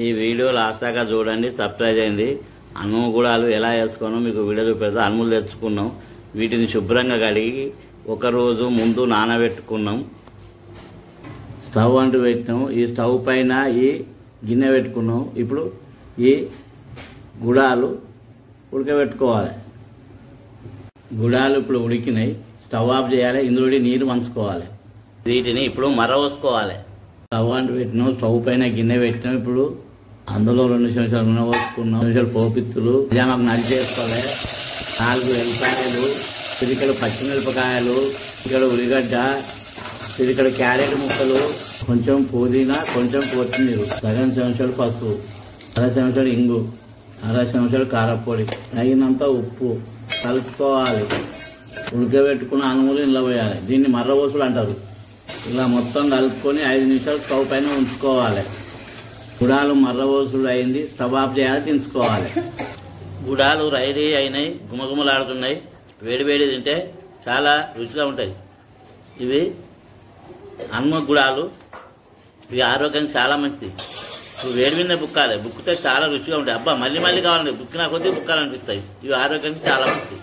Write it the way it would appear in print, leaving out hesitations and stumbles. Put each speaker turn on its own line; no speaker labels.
ఈ video last దాకా చూడండి, సబ్స్క్రైబ్ చేయండి. అన్నం గుడాలు ఎలా వేసుకోనో మీకు వీడియో చూపెడతా. అన్నులు తెచ్చుకున్నాం, వీటిని శుభ్రంగా కడిగి ఒకరోజు ముందు నానబెట్టుకున్నాం. స్టవ్ అంటూ పెట్టినాం. ఈ స్టవ్ పైన ఈ గిన్నె పెట్టుకున్నాం. ఇప్పుడు ఈ గుడాలు ఉడకబెట్టుకోవాలి. గుడాలు ఇప్పుడు ఉడికినాయి. స్టవ్ ఆఫ్ చేయాలి. ఇందులో నీరు వంచుకోవాలి. వీటిని ఇప్పుడు మరవోసుకోవాలి. స్టవ్ అంటూ పెట్టినాం. స్టవ్ పైన గిన్నె పెట్టినాం. ఇప్పుడు అందులో 2 నిమిషాలు నూనె పోసుకున్నాం. 2 నిమిషాలు పోపిత్తులు నిజామాకు నడిచేసుకోవాలి. 4 ఎల్లిపాయలు, చిరికడు పచ్చిమిరపకాయలు, చిరికడు ఉల్లిగడ్డ, చిరికడు క్యారెట్ ముక్కలు, కొంచెం పుదీనా, కొంచెం కొత్తిమీర, సగం చెంచాడు పసుపు, 1/2 చెంచాడు ఇంగు, 1/2 చెంచాడు కారపొడి, తగినంత ఉప్పు కలుపుకోవాలి. ఉడకబెట్టుకున్న అన్నులు ఇంట్లో పోయాలి. దీన్ని మర్రబోసులు అంటారు. ఇలా మొత్తం కలుపుకొని 5 నిమిషాలు స్టవ్ పైన ఉంచుకోవాలి. గుడాలు మర్రబోసులు అయింది. స్టవ్ ఆఫ్ చేయాలి, దించుకోవాలి. గుడాలు రెడీ అయినాయి, గుమగుమలాడుతున్నాయి. వేడి వేడి తింటే చాలా రుచిగా ఉంటాయి. ఇవి అన్మ గుడాలు. ఇవి ఆరోగ్యానికి చాలా మంచిది. ఇప్పుడు వేడి మీద బుక్కాలి. బుక్కితే చాలా రుచిగా ఉంటాయి. అబ్బా మళ్ళీ మళ్ళీ కావాలండి, బుక్కినా కొద్దీ బుక్కాలనిపిస్తాయి. ఇవి ఆరోగ్యానికి చాలా మంచిది.